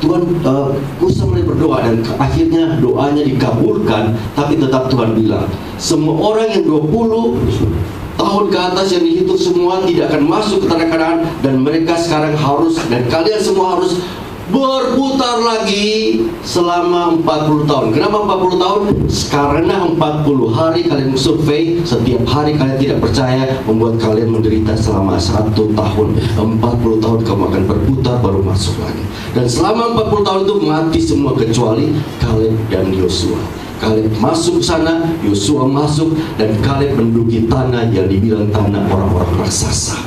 Tuhan. Musa mulai berdoa dan akhirnya doanya dikabulkan. Tapi tetap Tuhan bilang, semua orang yang 20 tahun ke atas yang dihitung semua tidak akan masuk ke tanah Kanaan, dan mereka sekarang harus, dan kalian semua harus berputar lagi selama 40 tahun. Kenapa 40 tahun? Karena 40 hari kalian survei, setiap hari kalian tidak percaya, membuat kalian menderita selama 1 tahun. 40 tahun kamu akan berputar baru masuk lagi. Dan selama 40 tahun itu mati semua kecuali Kaleb dan Yosua. Kaleb masuk sana, Yosua masuk, dan Kaleb menduduki tanah yang dibilang tanah orang-orang raksasa.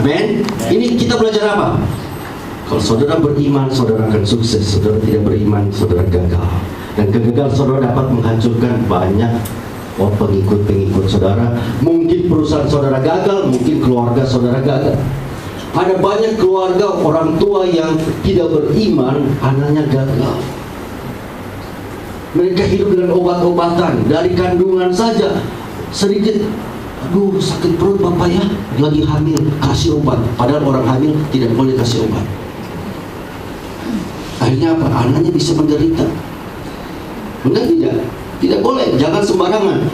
Amin. Ini kita belajar apa? Kalau saudara beriman, saudara akan sukses. Saudara tidak beriman, saudara gagal. Dan kegagalan saudara dapat menghancurkan banyak pengikut-pengikut saudara. Mungkin perusahaan saudara gagal, mungkin keluarga saudara gagal. Ada banyak keluarga orang tua yang tidak beriman, anaknya gagal. Mereka hidup dengan obat-obatan. Dari kandungan saja sedikit, aduh sakit perut bapak ya, lagi hamil, kasih obat. Padahal orang hamil tidak boleh kasih obat. Akhirnya apa? Anaknya bisa menderita. Benar tidak? Tidak boleh, jangan sembarangan.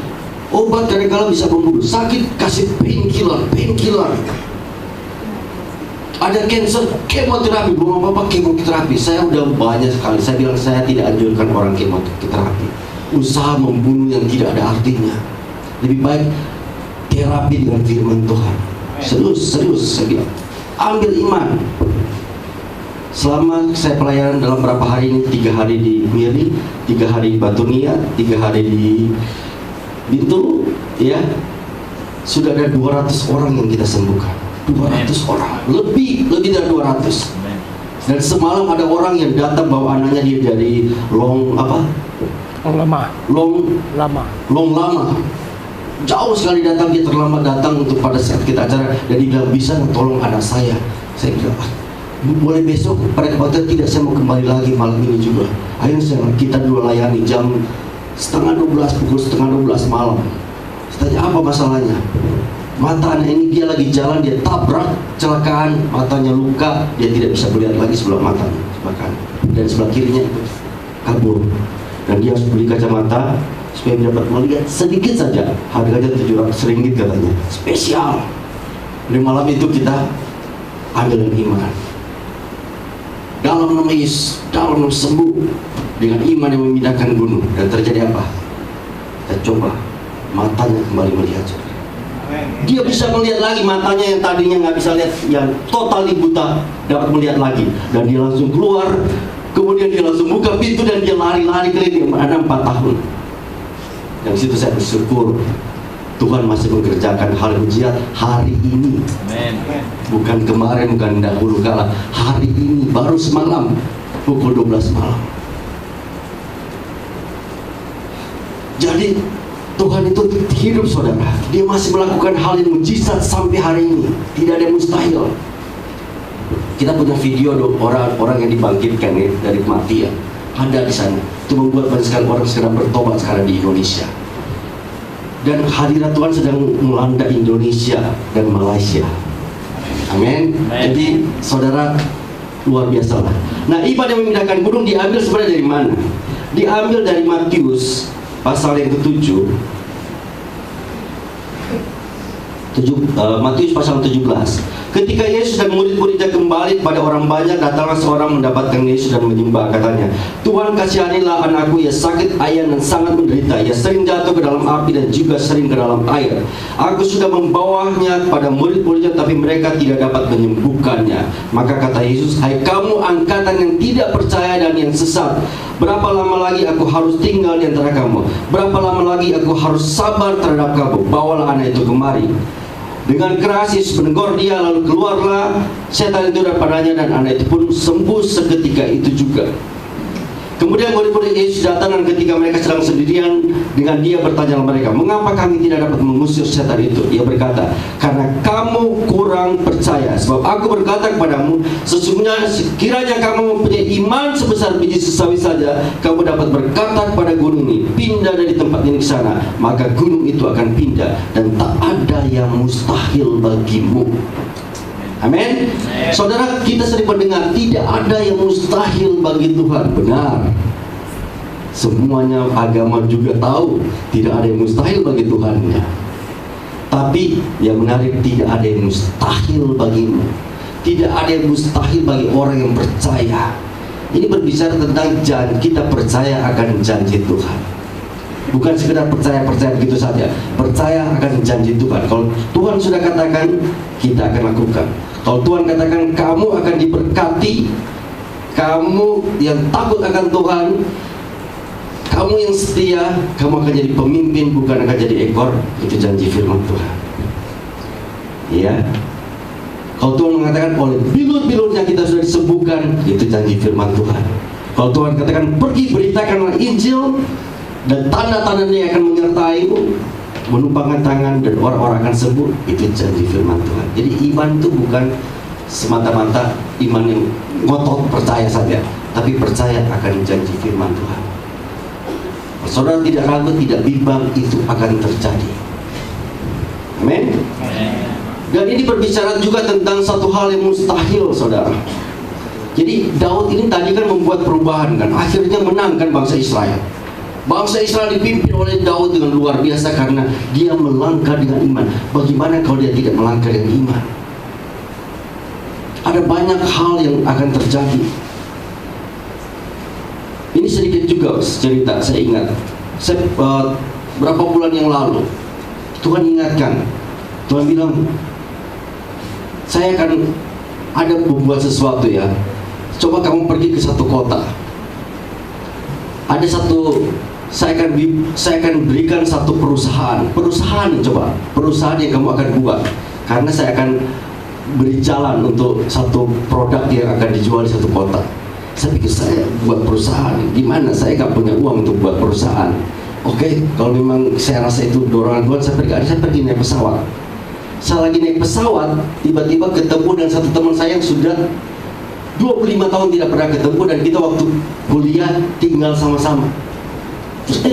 Obat kadang-kala bisa membunuh. Sakit, kasih painkiller. Ada cancer, kemoterapi. Belum apa-apa kemoterapi. Saya udah banyak sekali. Saya bilang saya tidak anjurkan orang kemoterapi. Usaha membunuh yang tidak ada artinya. Lebih baik terapi dengan firman Tuhan. Serius saya bilang. Ambil iman. Selama saya pelayanan dalam berapa hari ini, 3 hari di Miri, 3 hari di Batu Niat, 3 hari di Bintu, ya, sudah ada 200 orang yang kita sembuhkan. 200 orang, lebih dari 200. Dan semalam ada orang yang datang bawa anaknya dia dari Long Lama. Jauh sekali datang, dia terlambat datang untuk pada saat kita acara, dan dia bilang, bisa tolong anak saya. Saya bilang, boleh besok pada kebaktian. Tidak, saya mau kembali lagi malam ini juga. Ayo kita dua layani jam pukul 11:30 malam. Saya tanya, apa masalahnya? Mata anak ini, dia lagi jalan, dia tabrak, kecelakaan, matanya luka, dia tidak bisa melihat lagi sebelah matanya, bahkan, dan sebelah kirinya kabur. Dan dia harus beli kacamata supaya dapat melihat sedikit saja. Harganya 700 ringgit katanya, spesial. Di malam itu kita ambil iman. Dalam nama Yesus, dalam nama sembuh dengan iman yang memindahkan gunung. Dan terjadi apa? Kita coba, matanya kembali melihat. Dia bisa melihat lagi, matanya yang tadinya nggak bisa lihat, yang totali buta, dapat melihat lagi. Dan dia langsung keluar, kemudian dia langsung buka pintu dan dia lari-lari keliling. Ada 4 tahun. Dan situ saya bersyukur Tuhan masih mengerjakan hal mujizat hari ini. Bukan kemarin, bukan dahulu kala. Hari ini, baru semalam pukul 12 malam. Jadi Tuhan itu hidup saudara. Dia masih melakukan hal yang mujizat sampai hari ini. Tidak ada yang mustahil. Kita punya video orang yang dibangkitkan ya, dari kematian. Ada di sana. Itu membuat banyak sekali orang sedang bertobat sekarang di Indonesia. Dan hadirat Tuhan sedang melanda Indonesia dan Malaysia. Amin. Jadi saudara, luar biasa lah. Nah, ibadah memindahkan gunung diambil sebenarnya dari mana? Diambil dari Matius pasal yang ke-7. Matius pasal 17. Ketika Yesus dan murid-muridnya kembali pada orang banyak, datanglah seorang mendapatkan Yesus dan menyembah. Katanya, Tuhan, kasihanilah anakku, ia sakit ayan dan sangat menderita. Ia sering jatuh ke dalam api dan juga sering ke dalam air. Aku sudah membawanya kepada murid-muridnya, tapi mereka tidak dapat menyembuhkannya. Maka kata Yesus, hai kamu angkatan yang tidak percaya dan yang sesat, berapa lama lagi aku harus tinggal di antara kamu? Berapa lama lagi aku harus sabar terhadap kamu? Bawalah anak itu kemari. Dengan keras Yesus menegur dia, lalu keluarlah setan itu daripadanya, dan anak itu pun sembuh seketika itu juga. Kemudian murid-murid Yesus datang, dan ketika mereka sedang sendirian dengan dia, bertanya mereka, mengapa kami tidak dapat mengusir setan itu? Ia berkata, karena kamu kurang percaya. Sebab aku berkata kepadamu, sesungguhnya sekiranya kamu mempunyai iman sebesar biji sesawi saja, kamu dapat berkata kepada gunung ini, pindah dari tempat ini ke sana, maka gunung itu akan pindah, dan tak ada yang mustahil bagimu. Amin. Saudara, kita sering mendengar tidak ada yang mustahil bagi Tuhan. Benar. Semuanya agama juga tahu tidak ada yang mustahil bagi Tuhan. Tapi yang menarik, tidak ada yang mustahil bagimu. Tidak ada yang mustahil bagi orang yang percaya. Ini berbicara tentang kita percaya akan janji Tuhan. Bukan sekedar percaya begitu saja. Percaya akan janji Tuhan. Kalau Tuhan sudah katakan, kita akan lakukan. Kalau Tuhan katakan kamu akan diberkati, kamu yang takut akan Tuhan, kamu yang setia, kamu akan jadi pemimpin, bukan akan jadi ekor. Itu janji firman Tuhan. Ya. Kalau Tuhan mengatakan oleh bilur-bilurnya kita sudah disembuhkan, itu janji firman Tuhan. Kalau Tuhan katakan pergi beritakanlah Injil, dan tanda-tandanya akan menyertaimu, menumpangkan tangan dan orang-orang akan sembuh, itu janji firman Tuhan. Jadi iman itu bukan semata-mata iman yang ngotot percaya saja, tapi percaya akan janji firman Tuhan. Saudara tidak ragu, tidak bimbang, itu akan terjadi. Amin. Dan ini berbicara juga tentang satu hal yang mustahil, saudara. Jadi Daud ini tadi kan membuat perubahan kan, akhirnya menangkan bangsa Israel. Bangsa Israel dipimpin oleh Daud dengan luar biasa karena dia melangkah dengan iman. Bagaimana kalau dia tidak melangkah dengan iman? Ada banyak hal yang akan terjadi. Ini sedikit juga cerita, saya ingat. Berapa bulan yang lalu, Tuhan ingatkan. Tuhan bilang, saya akan ada membuat sesuatu ya. Coba kamu pergi ke satu kota. Ada saya akan berikan satu perusahaan yang kamu akan buat, karena saya akan beri jalan untuk satu produk yang akan dijual di satu kota. Saya pikir saya buat perusahaan, gimana? Saya nggak punya uang untuk buat perusahaan. Oke, kalau memang saya rasa itu dorongan Tuhan, saya pergi naik pesawat. Saya lagi naik pesawat, tiba-tiba ketemu dengan satu teman saya yang sudah 25 tahun tidak pernah ketemu, dan kita waktu kuliah tinggal sama-sama. Terus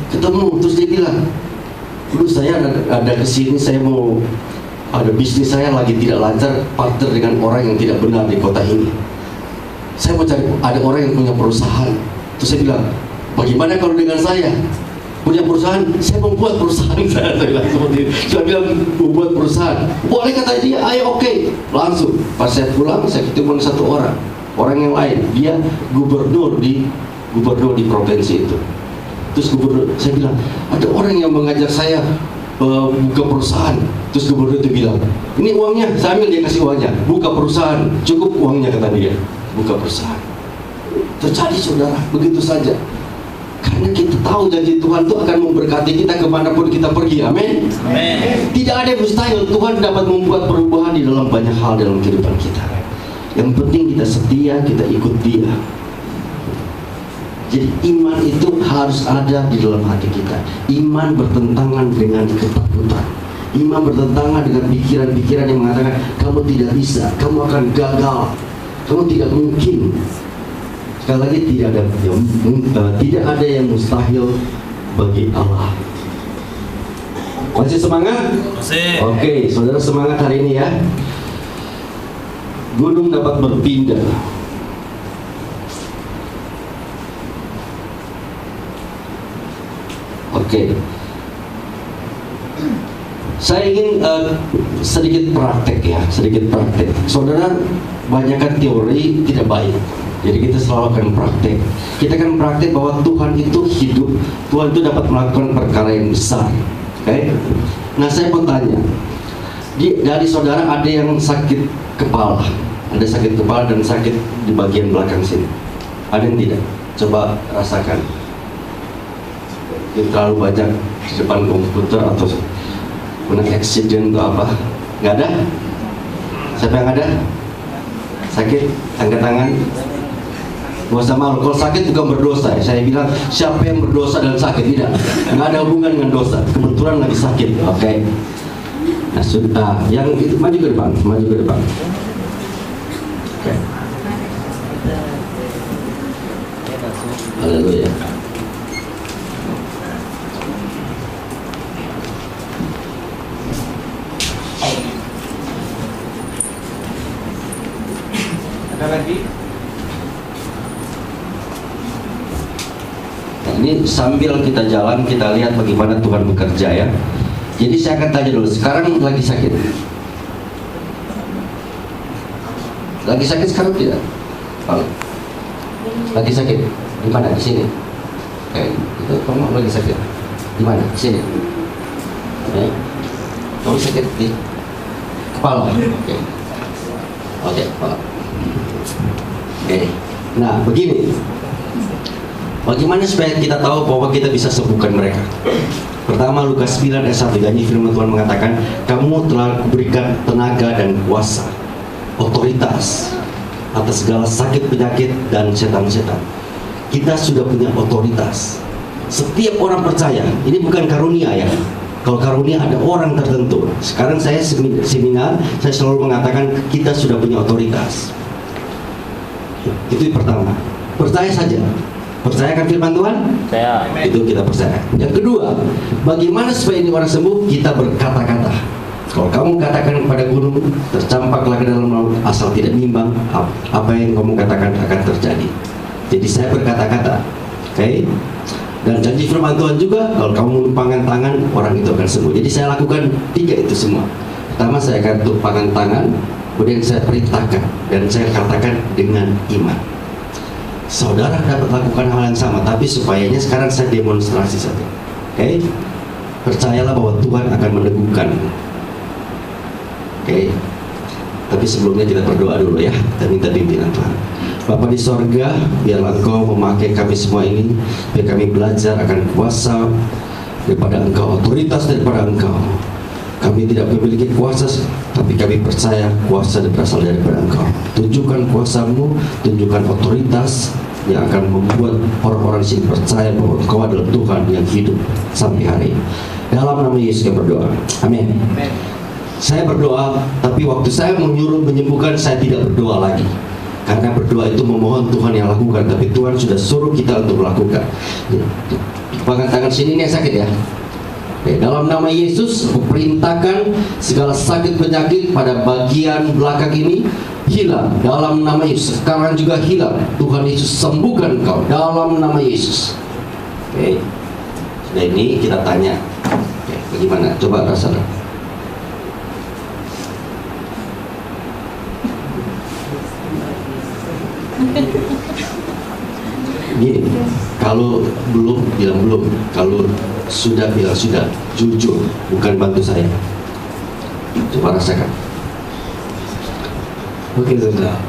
ketemu, terus dia bilang, dulu saya ada kesini, saya mau ada bisnis saya lagi tidak lancar, partner dengan orang yang tidak benar di kota ini. Saya mau cari, ada orang yang punya perusahaan. Terus saya bilang, bagaimana kalau dengan saya punya perusahaan? Saya mau buat perusahaan saya bilang seperti itu. Saya bilang mau buat perusahaan. Boleh, kata dia, ayo oke. Langsung pas saya pulang, saya ketemu dengan satu orang yang lain. Dia gubernur di provinsi itu. Terus gubernur, saya bilang, ada orang yang mengajak saya buka perusahaan. Terus gubernur itu bilang, ini uangnya, saya ambil, dia kasih uangnya. Buka perusahaan, cukup uangnya, kata dia. Buka perusahaan. Terjadi, saudara, begitu saja. Karena kita tahu janji Tuhan itu akan memberkati kita kemanapun kita pergi. Amin. Tidak ada yang mustahil. Tuhan dapat membuat perubahan di dalam banyak hal dalam kehidupan kita. Yang penting kita setia, kita ikut Dia. Jadi iman itu harus ada di dalam hati kita. Iman bertentangan dengan ketakutan. Iman bertentangan dengan pikiran-pikiran yang mengatakan kamu tidak bisa, kamu akan gagal, kamu tidak mungkin. Sekali lagi, tidak ada yang mustahil bagi Allah. Masih semangat? Masih. Oke, saudara semangat hari ini ya. Gunung dapat berpindah. Oke. Saya ingin sedikit praktek ya, sedikit praktek. Saudara, banyakkan teori tidak baik. Jadi kita selalu akan praktek. Kita akan praktek bahwa Tuhan itu hidup. Tuhan itu dapat melakukan perkara yang besar. Oke? Nah, saya mau tanya, dari saudara ada yang sakit kepala, ada sakit kepala dan sakit di bagian belakang sini. Ada yang tidak? Coba rasakan. Yang terlalu banyak di depan komputer atau pernah accident atau apa? Nggak ada? Siapa yang ada? Sakit? Angkat tangan. Gak usah malu, kalau sakit bukan berdosa ya. Saya bilang siapa yang berdosa dan sakit, tidak. Nggak ada hubungan dengan dosa, kebetulan lagi sakit. Oke. Nah sudah, yang itu maju ke depan, maju ke depan. Oke. Haleluya. Ada lagi? Nah, ini sambil kita jalan, kita lihat bagaimana Tuhan bekerja ya. Jadi saya akan tanya dulu, sekarang lagi sakit? Lagi sakit sekarang tidak? Lagi sakit? Di mana? Di sini? Itu kamu lagi sakit? Di mana? Di sini? Kamu sakit di kepala? Oke, kepala. Nah, begini. Bagaimana supaya kita tahu bahwa kita bisa sembuhkan mereka? Pertama, Lukas 9 ayat 1, janji firman Tuhan mengatakan, kamu telah kuberikan tenaga dan kuasa, otoritas atas segala sakit, penyakit, dan setan-setan. Kita sudah punya otoritas. Setiap orang percaya, ini bukan karunia ya. Kalau karunia ada orang tertentu. Sekarang saya seminar, saya selalu mengatakan kita sudah punya otoritas. Itu yang pertama. Percaya saja. Percayakan firman Tuhan? Saya. Itu kita percaya. Yang kedua, bagaimana supaya ini orang sembuh? Kita berkata-kata. Kalau kamu katakan kepada gunung, tercampaklah ke dalam laut, asal tidak bimbang, apa yang kamu katakan akan terjadi. Jadi saya berkata-kata, oke? Dan janji firman Tuhan juga, kalau kamu menumpangkan tangan, orang itu akan sembuh. Jadi saya lakukan 3 itu semua. Pertama, saya akan tumpangkan tangan, kemudian saya perintahkan, dan saya katakan dengan iman. Saudara dapat lakukan hal yang sama, tapi supayanya sekarang saya demonstrasi saja. Oke? Percayalah bahwa Tuhan akan meneguhkan. Oke? Tapi sebelumnya kita berdoa dulu ya. Kita minta pimpinan Tuhan. Bapa di sorga, biarlah Engkau memakai kami semua ini, biar kami belajar akan kuasa daripada Engkau, otoritas daripada Engkau. Kami tidak memiliki kuasa, tapi kami percaya kuasa berasal daripada Engkau. Tunjukkan kuasa-Mu, tunjukkan otoritas yang akan membuat orang-orang di sini percaya bahwa Engkau adalah Tuhan yang hidup sampai hari ini. Dalam nama Yesus kami berdoa. Amin. Saya berdoa, tapi waktu saya menyuruh menyembuhkan, saya tidak berdoa lagi. Karena berdoa itu memohon Tuhan yang lakukan, tapi Tuhan sudah suruh kita untuk melakukan. Pegang tangan sini, ini yang sakit ya. Oke, dalam nama Yesus, kuperintahkan segala sakit penyakit pada bagian belakang ini hilang. Dalam nama Yesus, sekarang juga hilang. Tuhan Yesus sembuhkan kau dalam nama Yesus. Oke, sudah ini kita tanya. Oke, bagaimana? Coba rasakan. Gini, kalau belum bilang belum, kalau sudah bilang sudah, jujur, bukan bantu saya. Coba rasakan. Oke,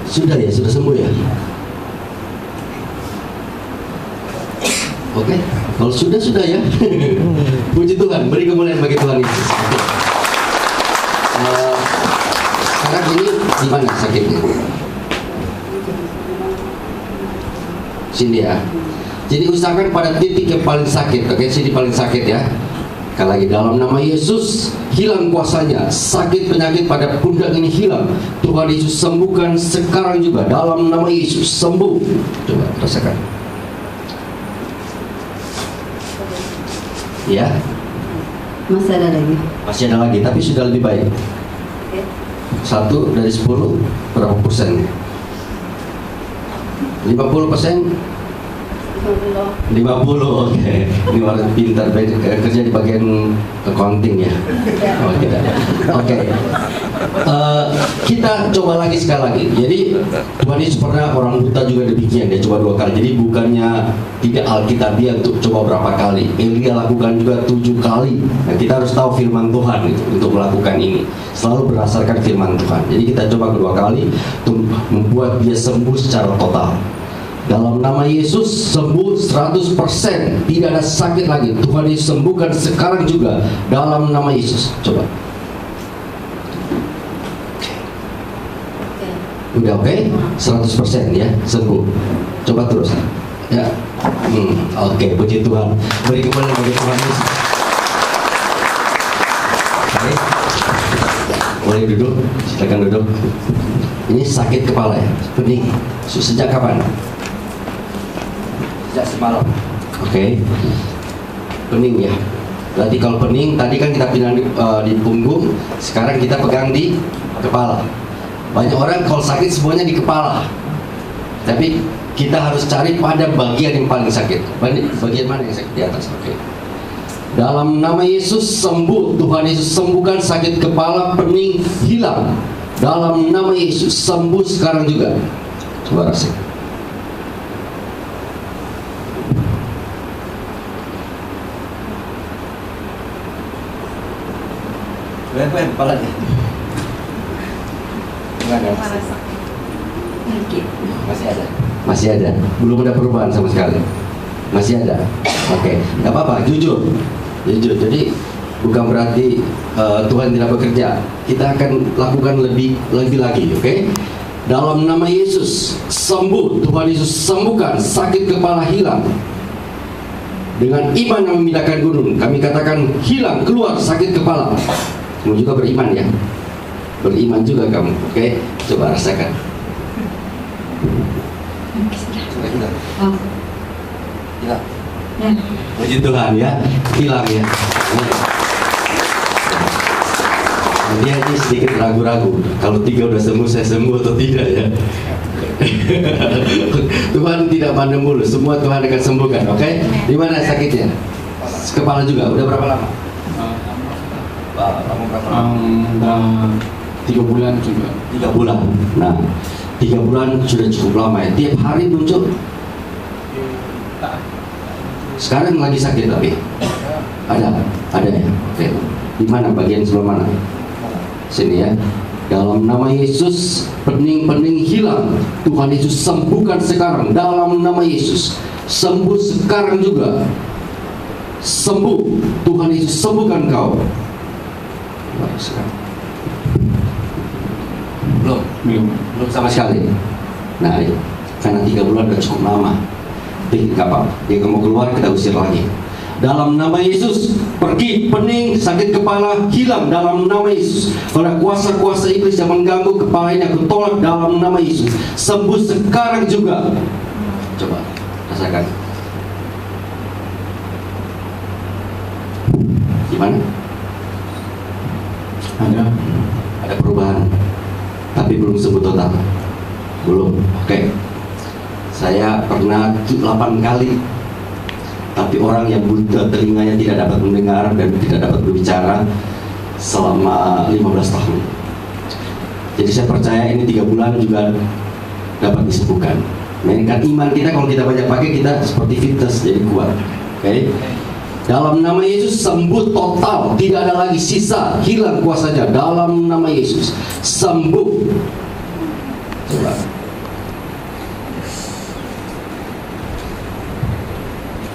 sudah ya, sudah sembuh ya. Oke, kalau sudah ya. Puji Tuhan, beri kemuliaan bagi Tuhan Yesus. Sekarang ini di mana sakitnya? Sini ya. Jadi usahakan pada titik yang paling sakit. Oke, sini paling sakit ya. Sekali lagi, dalam nama Yesus, hilang kuasanya. Sakit penyakit pada pundak ini hilang. Tuhan Yesus sembuhkan sekarang juga. Dalam nama Yesus, sembuh. Coba rasakan. Ya. Masih ada lagi. Masih ada lagi, tapi sudah lebih baik. 1 dari 10 berapa persen? 50%? 50, oke. Ini orang pintar, kerja di bagian accounting ya. Oh, tidak. Oke. Kita coba lagi sekali lagi. Jadi Tuhan Yesus pernah orang buta juga demikian, dia coba 2 kali. Jadi bukannya tidak Alkitabiah untuk coba berapa kali. Elia lakukan juga 7 kali. Nah, kita harus tahu firman Tuhan gitu, untuk melakukan ini. Selalu berdasarkan firman Tuhan. Jadi kita coba kedua kali untuk membuat dia sembuh secara total. Dalam nama Yesus, sembuh 100%, tidak ada sakit lagi. Tuhan Yesus sembuhkan sekarang juga dalam nama Yesus. Coba. Udah oke? 100% ya, sembuh. Coba terus. Ya. Oke, puji Tuhan. Beri kemuliaan bagi Tuhan Yesus. Oke. Boleh duduk, silakan duduk. Ini sakit kepala ya, pening. Sejak kapan? Sejak semalam. Oke. Pening ya. Berarti kalau pening, tadi kan kita pindah di punggung, sekarang kita pegang di kepala. Banyak orang kalau sakit semuanya di kepala. Tapi kita harus cari pada bagian yang paling sakit. Bagian mana yang sakit? Di atas. Oke. Dalam nama Yesus sembuh. Tuhan Yesus sembuhkan sakit kepala, pening hilang. Dalam nama Yesus sembuh sekarang juga. Coba rasakan. Goyang-goyang kepalanya. Gimana? Masih ada? Masih ada? Belum ada perubahan sama sekali? Masih ada? Oke, nggak apa-apa, jujur. Jadi bukan berarti Tuhan tidak bekerja. Kita akan lakukan lebih lagi, oke? Dalam nama Yesus sembuh. Tuhan Yesus sembuhkan sakit kepala hilang. Dengan iman yang memindahkan gunung, kami katakan hilang, keluar sakit kepala. Kamu juga beriman ya? Beriman juga kamu, oke? Coba rasakan. Sudah. Hilang. Puji Tuhan ya, hilang ya. Dia ini sedikit ragu-ragu. Kalau 3 udah sembuh, saya sembuh atau tidak ya? Tuhan tidak pandang bulu, semua Tuhan akan sembuhkan, oke? Di mana sakitnya? Kepala juga. Udah berapa lama? Udah 3 bulan juga. 3 bulan. Nah, 3 bulan sudah cukup lama ya. Tiap hari muncul. Sekarang lagi sakit tapi ada ya. Oke. Di mana bagian sebelah mana? Sini ya. Dalam nama Yesus pening-pening hilang. Tuhan Yesus sembuhkan sekarang. Dalam nama Yesus sembuh sekarang juga. Sembuh. Tuhan Yesus sembuhkan kau. Belum sama sekali. Nah, karena 3 bulan udah cukup lama. Tapi nggak apa-apa. Dia mau keluar, kita usir lagi. Dalam nama Yesus, pergi pening, sakit kepala hilang dalam nama Yesus. Pada kuasa-kuasa iblis yang mengganggu kepala ini aku tolak dalam nama Yesus. Sembuh sekarang juga. Coba rasakan. Gimana? Ada perubahan, tapi belum sembuh total. Belum. Oke. Saya pernah 8 kali, tapi orang yang buta telinganya tidak dapat mendengar dan tidak dapat berbicara selama 15 tahun. Jadi saya percaya ini 3 bulan juga dapat disembuhkan. Mainkan iman kita, kalau kita banyak pakai, kita seperti fitness jadi kuat. Oke. Dalam nama Yesus sembuh total, tidak ada lagi sisa, hilang kuasanya. Dalam nama Yesus sembuh. Coba.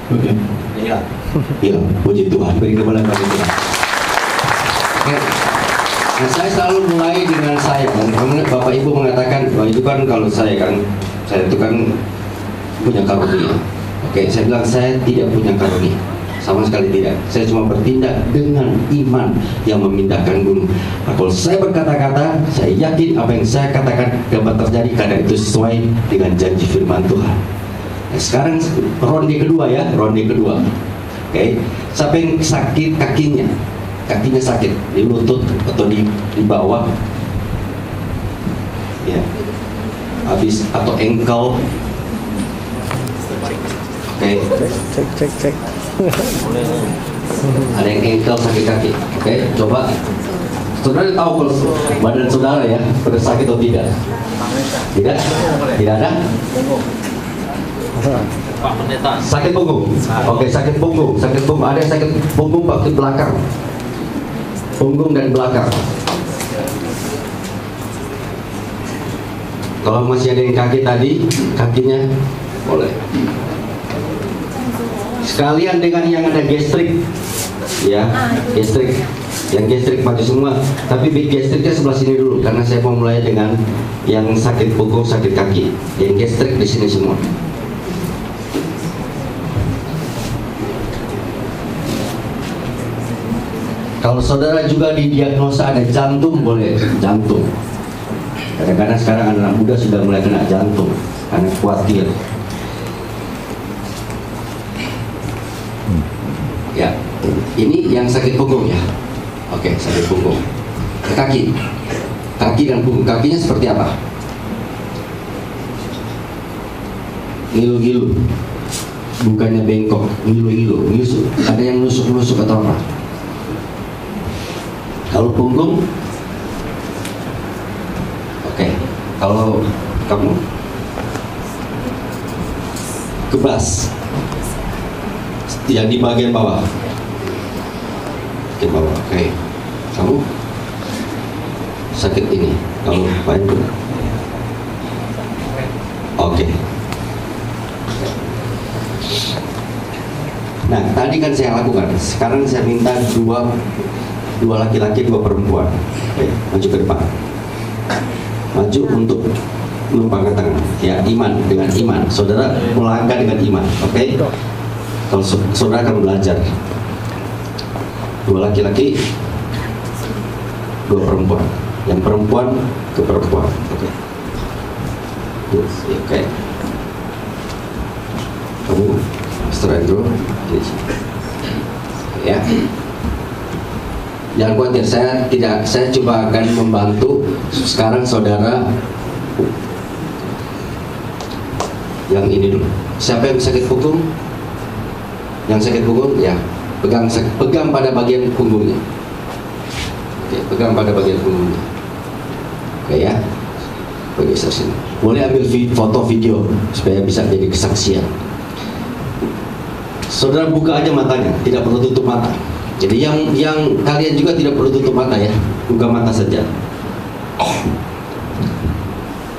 Oke. Hilang. Puji Tuhan. Beri kemuliaan bagi Tuhan. Oke. Nah, saya selalu mulai dengan saya. Dan Bapak Ibu mengatakan bahwa itu kan kalau saya itu kan punya karunia. Oke, saya bilang saya tidak punya karunia. Sama sekali tidak. Saya cuma bertindak dengan iman yang memindahkan gunung. Nah, kalau saya berkata-kata, saya yakin apa yang saya katakan dapat terjadi karena itu sesuai dengan janji firman Tuhan. Nah, sekarang ronde kedua ya, ronde kedua. Oke. Siapa yang sakit kakinya sakit di lutut atau di bawah, ya, habis atau engkel. Oke. Cek. Ada yang engkel sakit kaki. Oke, coba. Saudara tahu kalau badan saudara ya, pada sakit atau tidak? Tidak ada? Sakit punggung. Oke, sakit punggung. Ada yang sakit punggung bagian belakang. Punggung dan belakang. Kalau masih ada yang kaki tadi, kakinya boleh. Sekalian dengan yang ada gastrik, ya, gastrik. Yang gastrik maju semua. Tapi big gastriknya sebelah sini dulu, karena saya mau mulai dengan yang sakit punggung, sakit kaki. Yang gastrik di sini semua. Kalau saudara juga didiagnosa ada jantung, boleh jantung. Kadang-kadang sekarang anak muda sudah mulai kena jantung karena khawatir. Ya, ini yang sakit punggung ya. Oke, sakit punggung. Kaki dan punggung. Kakinya seperti apa? ngilu-ngilu, bukannya bengkok, ngilu-ngilu, nusuk. Ada yang nusuk-nusuk atau apa? Kalau punggung, oke. Kalau kamu kebas, yang di bagian bawah, di bawah, oke. Kamu sakit ini, kalau main pun, oke. Nah, tadi kan saya lakukan. Sekarang saya minta dua laki-laki, dua perempuan. Oke, maju ke depan. Maju untuk menumpangkan tangan. Ya, iman dengan iman. Saudara melangkah dengan iman. Oke. Kalau saudara akan belajar. Dua laki-laki, dua perempuan. Yang perempuan ke perempuan. Oke. Oke. Kamu setelah itu ya, jangan khawatir, saya coba akan membantu. Sekarang saudara yang ini dulu. Siapa yang sakit punggung? Yang sakit punggung ya, pegang pada bagian punggungnya. Oke, pegang pada bagian punggungnya. Oke ya, bagi sini. Boleh ambil foto video supaya bisa jadi kesaksian. Saudara buka aja matanya, tidak perlu tutup mata. Jadi yang kalian juga tidak perlu tutup mata ya, buka mata saja.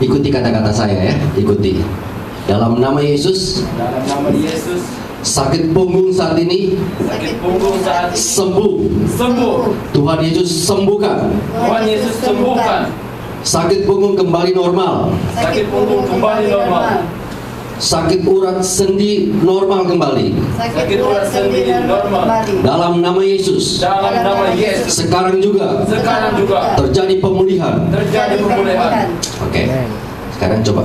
Ikuti kata-kata saya ya, ikuti. Dalam nama Yesus. Dalam nama Yesus. Sakit punggung saat ini. Sakit punggung saat ini. Sembuh. Sembuh. Tuhan Yesus sembuhkan. Tuhan Yesus sembuhkan. Sakit punggung kembali normal. Sakit punggung kembali normal. Sakit urat sendi normal kembali. Sakit urat sendi normal. Dalam nama Yesus. Dalam nama Yesus. Sekarang juga. Sekarang juga. Terjadi pemulihan. Terjadi pemulihan. Oke. Sekarang coba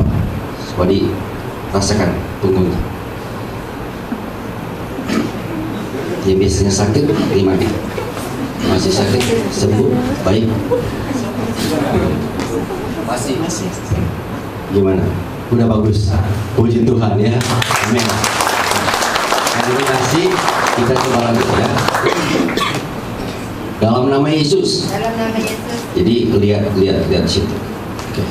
rasakan punggungnya. Yang biasanya sakit, gimana? Masih sakit, sembuh, baik. Masih. Gimana? Udah bagus. Puji Tuhan ya. Amin. Terima kasih. Kita coba lanjut ya. Dalam nama Yesus. Dalam nama Yesus. Jadi lihat situ. Oke.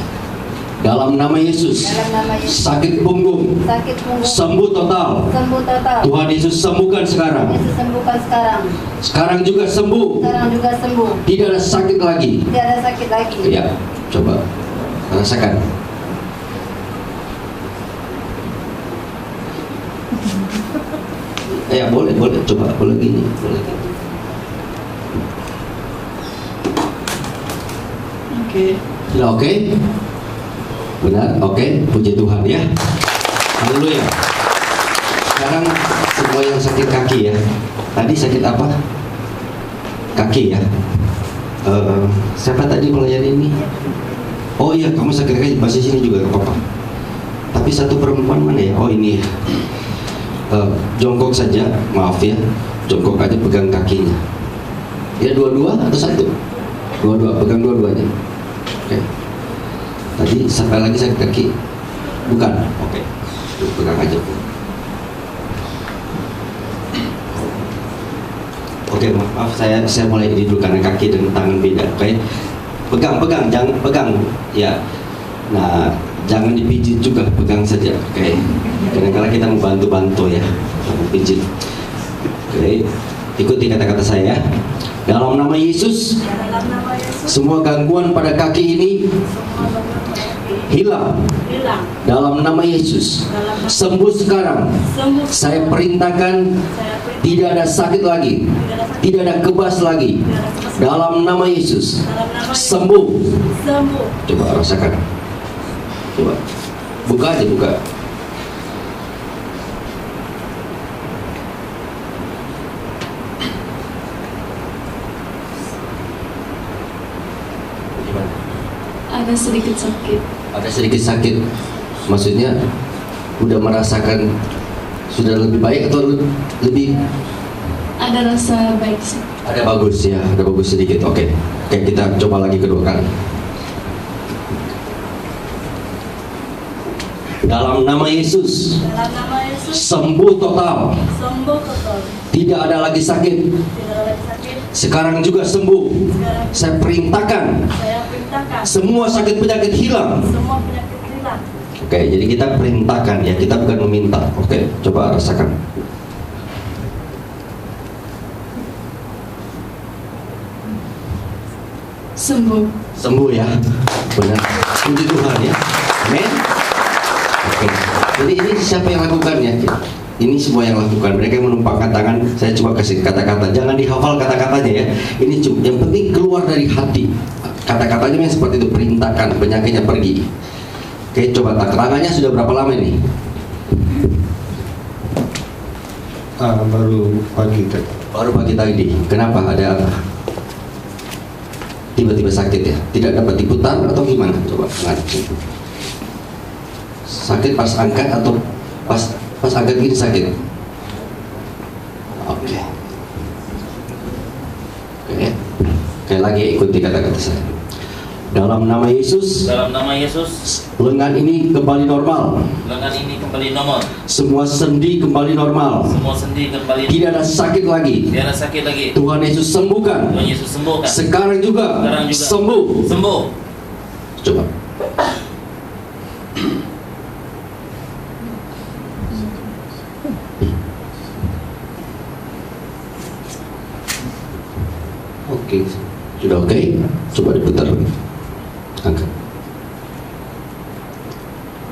Dalam nama Yesus. Dalam nama Yesus. Sakit punggung. Sakit punggung. Sembuh total. Sembuh total. Tuhan Yesus sembuhkan sekarang. Yesus sembuhkan sekarang. Sekarang juga sembuh. Sekarang juga sembuh. Tidak ada sakit lagi. Tidak ada sakit lagi. Ya, coba rasakan. Ya boleh coba boleh gini. Oke. Sudah oke? Benar? Oke. Puji Tuhan ya. Haleluya. Sekarang semua yang sakit kaki ya. Tadi sakit apa? Kaki ya. Siapa tadi melayani ini? Oh iya, kamu sakit kaki masih sini juga gak apa-apa. Tapi satu perempuan mana ya? Oh ini ya. Jongkok saja, maaf ya. Jongkok aja, pegang kakinya. Ya dua-dua atau satu? Dua-dua, pegang dua-duanya. Oke. Tadi sampai lagi sakit kaki? Bukan? Oke. Pegang aja. Oke, maaf saya mulai ini dulu karena kaki dan tangan beda. Oke. Pegang, jangan pegang. Ya. Nah, jangan dipijit juga, pegang saja. Oke. Kadang-kadang kita mau bantu-bantu ya, mau pijit. Oke. Ikuti kata-kata saya. Dalam nama Yesus, semua gangguan pada kaki ini hilang. Dalam nama Yesus, sembuh sekarang. Saya perintahkan tidak ada sakit lagi, tidak ada kebas lagi. Dalam nama Yesus, sembuh. Coba rasakan. Coba buka aja, buka. Ada sedikit sakit. Ada sedikit sakit. Maksudnya udah merasakan sudah lebih baik atau lebih? Ada rasa baik sih. Ada bagus ya, ada bagus sedikit. Oke, kita coba lagi kedua kali. Dalam nama Yesus, Dalam nama Yesus. sembuh total. Sembuh total. Tidak ada lagi sakit. Tidak ada lagi sakit. Sekarang juga sembuh. Sekarang Saya perintahkan saya perintahkan. semua sakit penyakit hilang. Semua penyakit hilang. Oke, jadi kita perintahkan ya, kita bukan meminta. Oke, coba rasakan. Sembuh. Sembuh ya, benar. Puji Tuhan ya, amin. Oke, jadi ini siapa yang lakukan ya? Ini semua yang lakukan. Mereka yang menumpangkan tangan. Saya cuma kasih kata-kata. Jangan dihafal kata-katanya ya. Ini cuma yang penting keluar dari hati. Kata-katanya yang seperti itu, perintahkan penyakitnya pergi. Oke, coba tangannya sudah berapa lama ini? Baru pagi tadi. Baru pagi tadi. Kenapa? Ada apa? Tiba-tiba sakit ya? Tidak dapat diputar atau gimana? Coba angkat. Sakit pas angkat atau pas angkat gini sakit? Oke. Oke. Sekali lagi ikuti kata-kata saya. Dalam nama Yesus, Dalam nama Yesus, lengan ini kembali normal. lengan ini kembali normal. Semua sendi kembali normal. Semua sendi kembali. Tidak ada sakit lagi. Tidak ada sakit lagi. Tuhan Yesus sembuhkan. Tuhan Yesus sembuhkan. Sekarang juga, Sekarang juga. sembuh. Sembuh. Coba. Oke, sudah oke. Coba diputar. Angkat.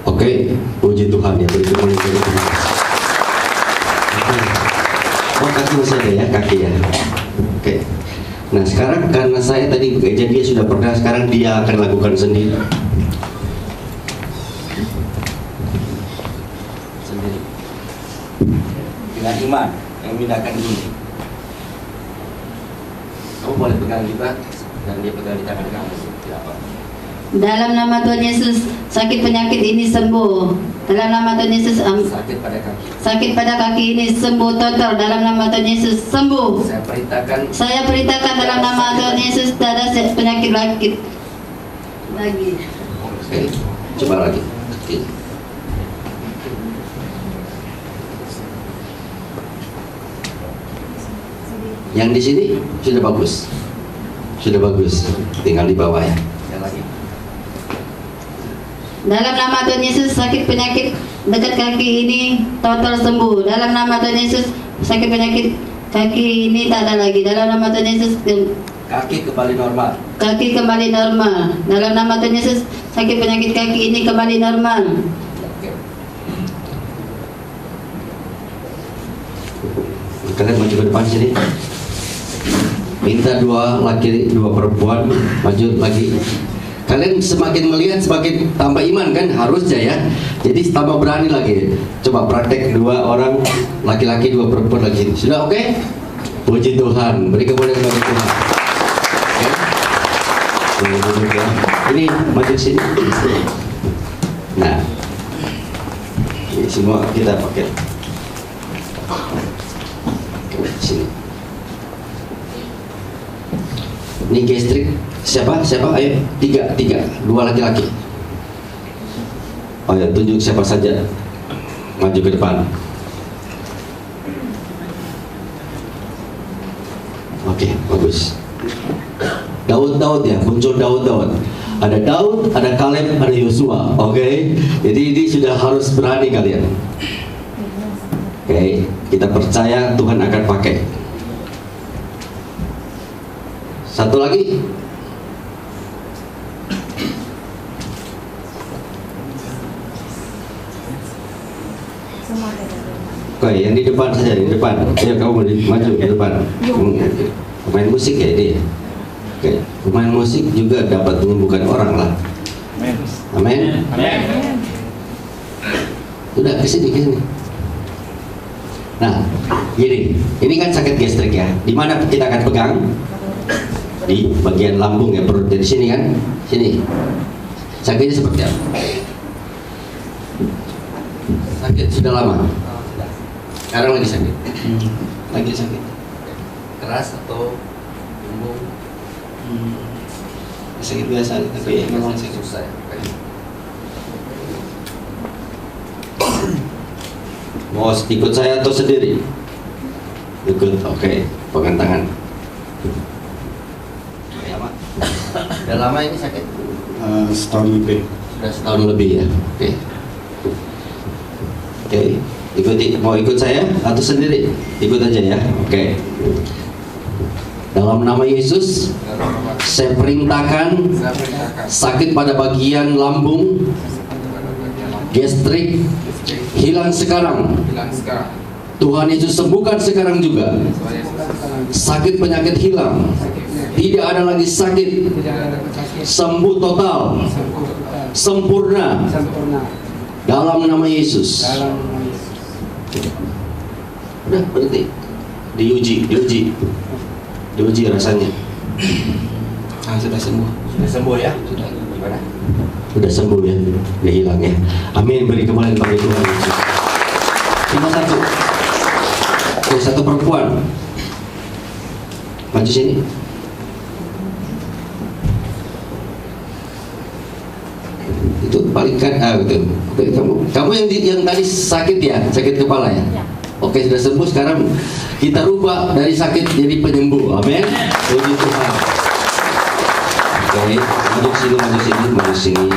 Oke, puji Tuhan ya. Puji Tuhan. Oh, kaki masih ada ya, kaki ya. Oke. Nah, sekarang karena saya tadi bekerja, dia sudah pernah, sekarang dia akan lakukan sendiri. Sendiri. Dengan iman yang memindahkan ini. Kamu boleh pegang juga dan dia pegang di tangan kamu. Tidak apa. Dalam nama Tuhan Yesus, sakit penyakit ini sembuh. Dalam nama Tuhan Yesus, Sakit pada kaki. sakit pada kaki ini sembuh total. Dalam nama Tuhan Yesus, sembuh. Saya perintahkan dalam nama Tuhan Yesus, tidak ada penyakit lagi. Oke, coba lagi. Oke. Yang di sini sudah bagus. Sudah bagus. Tinggal di bawah ya. Yang lagi. Dalam nama Tuhan Yesus, sakit penyakit dekat kaki ini total sembuh. Dalam nama Tuhan Yesus, sakit penyakit kaki ini tak ada lagi. Dalam nama Tuhan Yesus, Kaki kembali normal. kaki kembali normal. Dalam nama Tuhan Yesus, sakit penyakit kaki ini kembali normal. Oke. Kalian maju ke depan sini. Minta dua laki, dua perempuan maju lagi. Kalian semakin melihat semakin tambah iman kan, harusnya ya. Jadi tambah berani lagi. Coba praktek dua orang laki-laki, dua perempuan lagi. Sudah oke? Puji Tuhan. Beri kemuliaan bagi Tuhan. Oke. Ini maju sini. Nah, ini semua kita pakai. Oke, sini. Ini gastrik. Siapa? Ayo, tiga, dua laki-laki. Oh ya, tunjuk siapa saja. Maju ke depan. Oke, bagus. Daud ya, muncul Daud. Ada Daud, ada Kaleb, ada Yosua. Oke, jadi ini sudah harus berani kalian. Oke, kita percaya Tuhan akan pakai. Satu lagi. Oke, yang di depan saja, di depan. Ayo kamu maju ke depan. Pemain musik ya ini. Oke, pemain musik juga dapat menyembuhkan orang lah. Amin. Udah ke sini. Nah, gini. Ini kan sakit gastrik ya. Di mana kita akan pegang? Di bagian lambung ya, perut. Di sini kan? Sini. Sakitnya seperti apa? Sakit sudah lama. Sekarang lagi sakit. Lagi sakit. Keras atau lembut? Sakit biasa, tapi memang sakit susah ya. Mau ikut saya atau sendiri? Ikut, oke. Pegang tangan. Ya, Mak. Udah lama ini sakit? Setahun lebih. Sudah setahun lebih ya. Oke. Oke. Mau ikut saya atau sendiri? Ikut aja ya. Oke. Dalam nama Yesus, saya perintahkan sakit pada bagian lambung, gastrik hilang sekarang. Tuhan Yesus sembuhkan sekarang juga. Sakit penyakit hilang. Tidak ada lagi sakit. Sembuh total. Sempurna. Dalam nama Yesus. Udah berhenti. Diuji rasanya. Sudah sembuh. Sudah sembuh ya? Sudah. Gimana? Sudah sembuh ya? Udah hilang ya? Amin. Beri kemuliaan bagi Tuhan Yesus. Cuma satu. Oke, satu perempuan. Maju sini. Itu palingkan. Betul. Oke, kamu yang tadi sakit ya? Sakit kepala ya? Oke, sudah sembuh. Sekarang kita rubah dari sakit jadi penyembuh. Amin. Puji Tuhan. Oke, maju sini.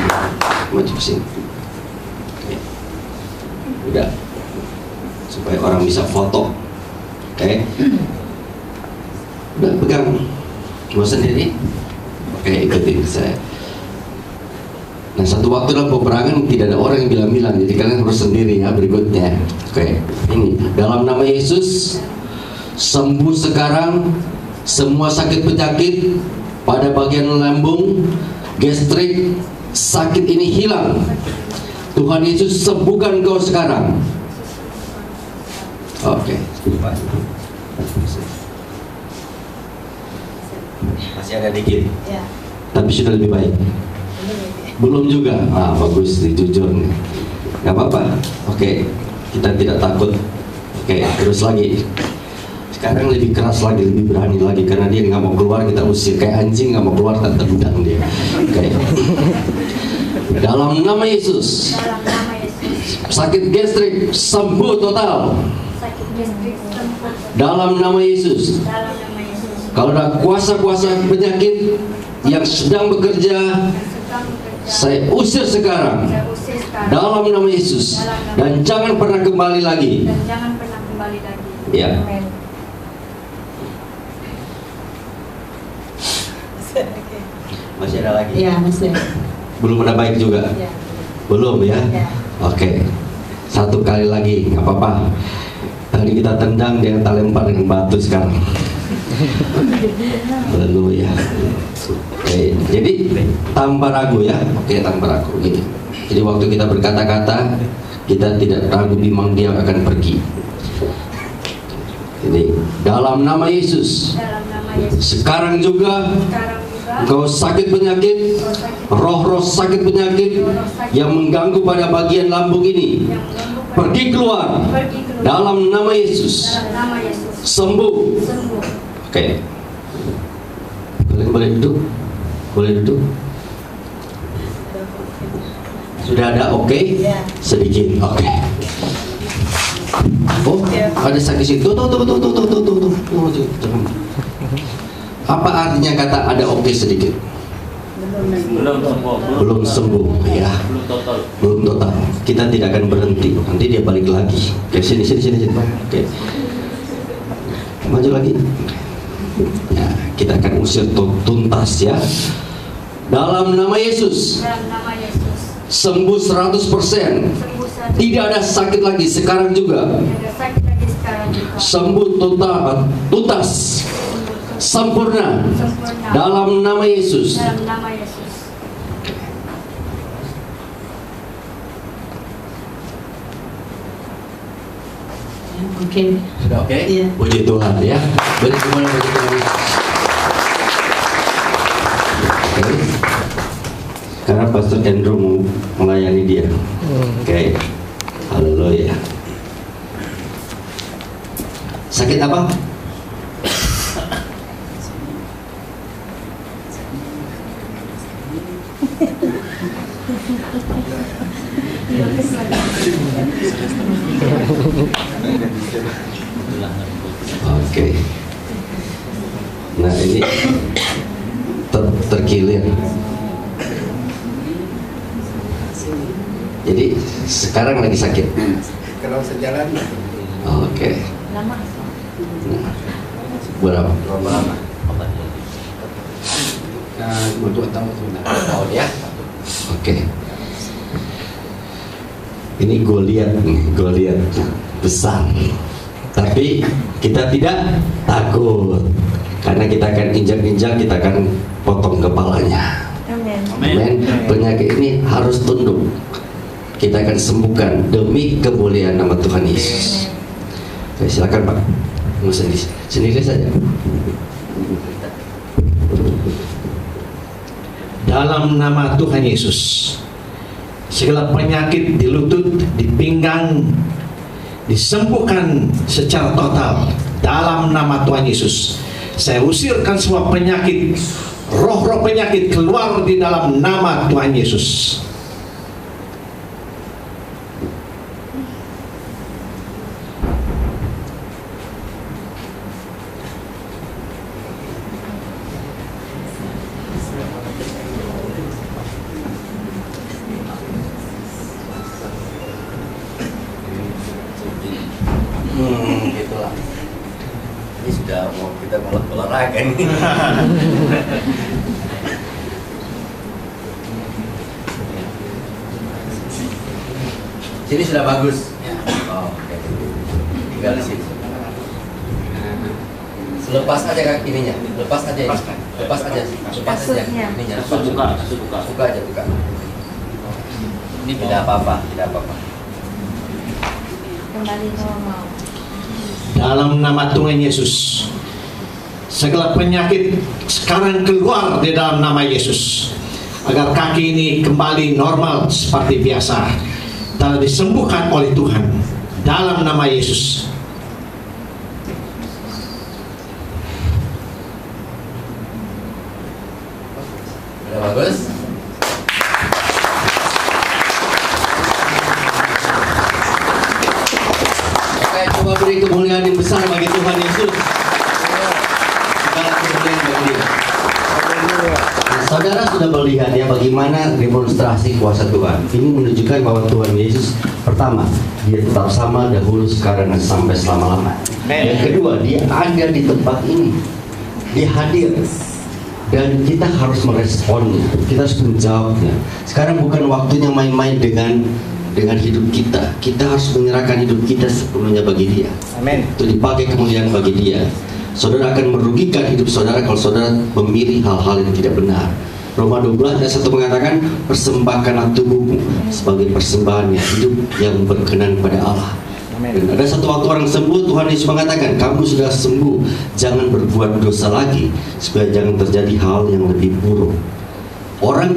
Oke. Udah. Supaya orang bisa foto. Oke. Udah pegang. Mau sendiri? Oke, ikutin saya. Nah, satu waktu dalam peperangan tidak ada orang yang bilang-bilang, jadi kalian harus sendiri ya berikutnya. Oke, ini dalam nama Yesus, sembuh sekarang semua sakit penyakit pada bagian lambung, gastrik, sakit ini hilang. Tuhan Yesus sembuhkan kau sekarang. Oke. Masih ada dikit, tapi sudah lebih baik. Belum juga, bagus, jujur nih. Gak apa-apa. Oke, kita tidak takut. Oke, terus lagi. Sekarang lebih keras lagi, lebih berani lagi, karena dia nggak mau keluar, kita usir. Kayak anjing nggak mau keluar, kita tendang dia. Oke. Dalam nama Yesus, sakit gastrik sembuh total. Dalam nama Yesus. Kalau ada kuasa-kuasa penyakit yang sedang bekerja, saya usir sekarang dalam nama Yesus, dan jangan pernah kembali lagi. Ya. Masih ada lagi? Ya, masih. Belum ada baik juga? Ya. Belum ya? Ya. Oke. Satu kali lagi, nggak apa-apa. Tadi kita tendang, dia kita lempar dengan batu sekarang. Haleluya. Oke, jadi tanpa ragu ya. Oke, tanpa ragu gini. Jadi waktu kita berkata-kata, kita tidak ragu bimbang dia akan pergi. Ini dalam nama Yesus. Sekarang juga kau sakit penyakit, roh-roh sakit penyakit yang mengganggu pada bagian lambung ini, pergi keluar dalam nama Yesus. Sembuh. Oke. Kalian boleh duduk? Boleh duduk? Sudah ada oke? Sedikit. Oke. Oh, ada sakit situ. Tuh. Apa artinya kata ada oke sedikit? Belum sembuh, ya. Belum total. Kita tidak akan berhenti. Nanti dia balik lagi. Oke, sini. Oke. Maju lagi. Ya, kita akan usir tuntas ya. Dalam nama Yesus. Sembuh 100%. Tidak ada sakit lagi sekarang juga. Sembuh total, tuntas, sempurna. Dalam nama Yesus. Oke. Sudah oke? Iya. Puji Tuhan ya. Beri kemuliaan bagi Tuhan. Oke. Karena Pastor Andrew mau melayani dia. Oke. Haleluya. Sakit apa? Oke. Nah ini terkilir. Jadi sekarang lagi sakit. Kalau sejalan. Oke. Lama. Berapa? Lama. Nah, 2 tahun sudah. Tahun ya. Oke. Ini Goliat besar. Tapi kita tidak takut. Karena kita akan injak-injak, kita akan potong kepalanya. Amin. Penyakit ini harus tunduk. Kita akan sembuhkan demi kemuliaan nama Tuhan Yesus. Oke, silakan Pak. Mau sendiri saja. Dalam nama Tuhan Yesus, segala penyakit di lutut, di pinggang, disembuhkan secara total dalam nama Tuhan Yesus. Saya usirkan semua penyakit, roh-roh penyakit keluar di dalam nama Tuhan Yesus. Gitulah. Ini sudah mau kita olahraga nih. Sini sudah bagus. Oh, oke. Tinggal di sini. Lepas aja kan ininya, lepas aja ini. Lepas aja ininya. Buka aja. Ini tidak apa-apa. Kembali normal. Dalam nama Tuhan Yesus, segala penyakit sekarang keluar di dalam nama Yesus, agar kaki ini kembali normal seperti biasa, telah disembuhkan oleh Tuhan dalam nama Yesus. Sudah bagus. Coba beri kemuliaan yang besar bagi Tuhan Yesus. Segala kemuliaan bagi Dia. Nah, saudara sudah melihat ya bagaimana demonstrasi kuasa Tuhan. Ini menunjukkan bahwa Tuhan Yesus pertama, Dia tetap sama dahulu, sekarang dan sampai selama-lama. Yang kedua, Dia ada di tempat ini. Dia hadir. Dan kita harus meresponnya. Kita harus menjawabnya. Sekarang bukan waktunya main-main dengan hidup kita. Kita harus menyerahkan hidup kita sepenuhnya bagi Dia. Amin. Itu dipakai kemuliaan bagi Dia. Saudara akan merugikan hidup saudara kalau saudara memilih hal-hal yang tidak benar. Roma 12 ayat 1 mengatakan, persembahkanlah tubuhmu sebagai persembahan yang hidup yang berkenan pada Allah. Dan ada satu waktu orang sembuh, Tuhan Yesus mengatakan, kamu sudah sembuh, jangan berbuat dosa lagi, supaya jangan terjadi hal yang lebih buruk. Orang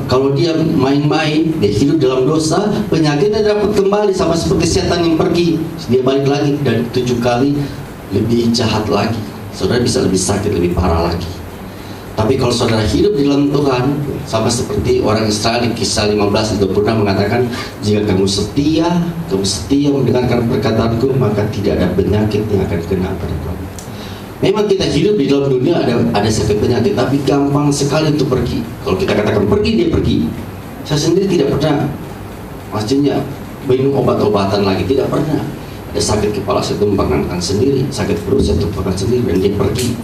kalau dia main-main, dia hidup dalam dosa, penyakitnya dapat kembali sama seperti setan yang pergi. Dia balik lagi dan 7 kali lebih jahat lagi. Saudara bisa lebih sakit, lebih parah lagi. Tapi kalau saudara hidup di dalam Tuhan, sama seperti orang Israel di Kisah 15 itu pernah mengatakan, jika kamu setia mendengarkan perkataanku, maka tidak ada penyakit yang akan kena pada kamu. Memang kita hidup di dalam dunia ada sakit penyakit, tapi gampang sekali untuk pergi. Kalau kita katakan pergi, dia pergi. Saya sendiri tidak pernah, maksudnya minum obat-obatan lagi, tidak pernah. Ada sakit kepala, saya tumpahkan sendiri, sakit perut saya tumpahkan sendiri, dan dia pergi.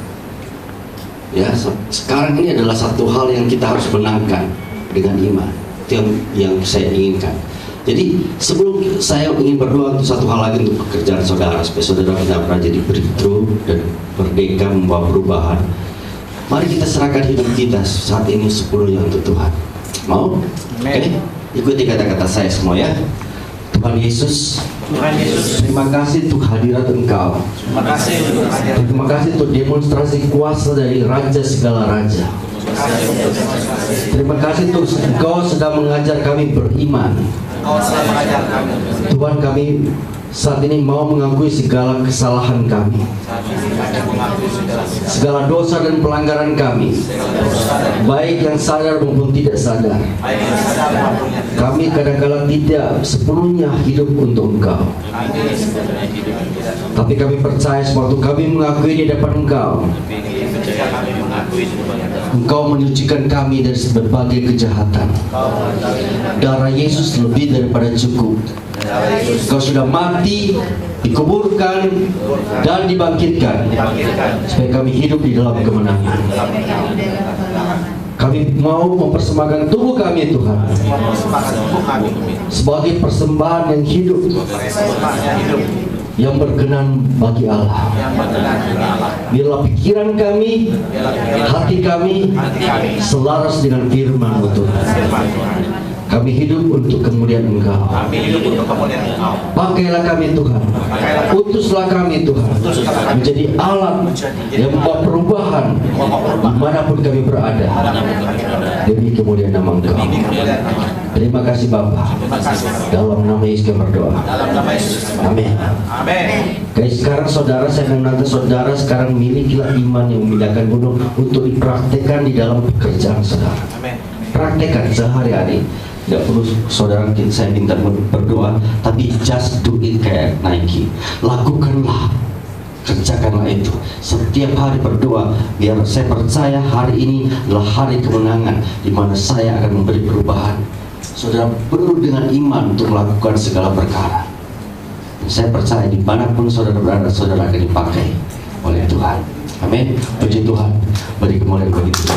Ya, sekarang ini adalah satu hal yang kita harus menangkan dengan iman. Itu yang saya inginkan. Jadi sebelum saya ingin berdoa untuk satu hal lagi untuk pekerjaan saudara, supaya saudara benar-benar jadi breakthrough dan merdeka membawa perubahan. Mari kita serahkan hidup kita saat ini sepenuhnya untuk Tuhan. Mau? Oke? Ikuti kata-kata saya semua ya. Tuhan Yesus, terima kasih untuk hadirat Engkau. Terima kasih untuk demonstrasi kuasa dari Raja segala Raja. Terima kasih untuk Engkau sedang mengajar kami beriman. Tuhan, kami saat ini mau mengakui segala kesalahan kami, segala dosa dan pelanggaran kami, baik yang sadar maupun tidak sadar. Kami kadang-kala tidak sepenuhnya hidup untuk Engkau, tapi kami percaya sewaktu kami mengakui di depan Engkau, Engkau menyucikan kami dari berbagai kejahatan. Darah Yesus lebih daripada cukup. Engkau sudah mati, dikuburkan, dan dibangkitkan supaya kami hidup di dalam kemenangan. Kami mau mempersembahkan tubuh kami, Tuhan, sebagai persembahan yang hidup, yang berkenan bagi Allah. Biarlah pikiran kami, hati kami selaras dengan firman-Mu, Tuhan. Kami hidup untuk kemuliaan Engkau. Pakailah kami, Tuhan. Utuslah kami, Tuhan, menjadi alat yang membawa perubahan dimanapun kami berada, demi kemuliaan nama Engkau. Terima kasih Bapa. Dalam nama Yesus kami berdoa. Amin. Guys, sekarang saudara, saya menanti saudara sekarang milikilah iman yang memindahkan gunung untuk dipraktekkan di dalam pekerjaan saudara. Praktekkan sehari-hari. Tidak perlu saudara saya minta berdoa, tapi just do it kayak Nike. Lakukanlah, kerjakanlah itu. Setiap hari berdoa, biar saya percaya hari ini adalah hari kemenangan, di mana saya akan memberi perubahan. Saudara penuh dengan iman untuk melakukan segala perkara. Saya percaya dimanapun saudara berada, saudara akan dipakai oleh Tuhan. Amin. Puji Tuhan. Beri kemuliaan bagi Tuhan.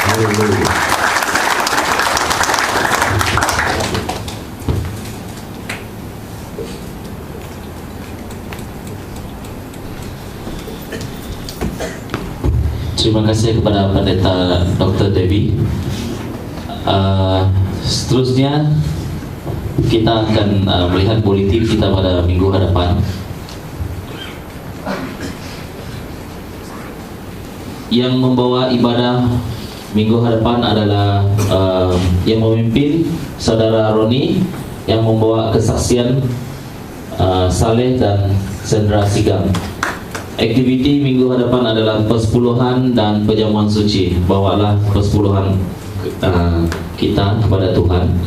Haleluya. Terima kasih kepada Pendeta Dr. Debbie. Seterusnya kita akan melihat bulletin kita pada minggu hadapan. Yang membawa ibadah minggu hadapan adalah yang memimpin Saudara Roni, yang membawa kesaksian Saleh dan Sandra Sigang. Aktiviti minggu hadapan adalah persepuluhan dan perjamuan suci. Bawalah persepuluhan kita kepada Tuhan.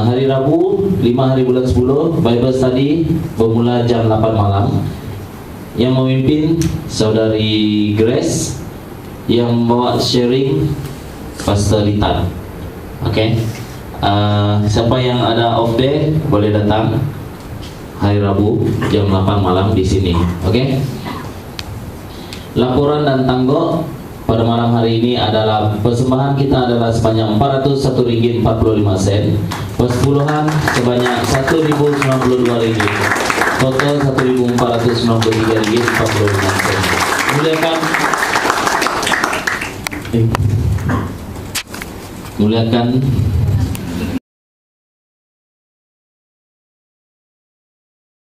Hari Rabu 5 hari bulan 10 Bible study bermula jam 8 malam. Yang memimpin Saudari Grace, yang membawa sharing Pastor Litan. Oke. Siapa yang ada off day boleh datang hari Rabu jam 8 malam di sini. Oke. Laporan dan tanggok pada malam hari ini adalah persembahan kita adalah sebanyak 401 ringgit 45 sen. Persepuluhan sebanyak 1092 ringgit. Total 1493 ringgit 45 sen. Muliakan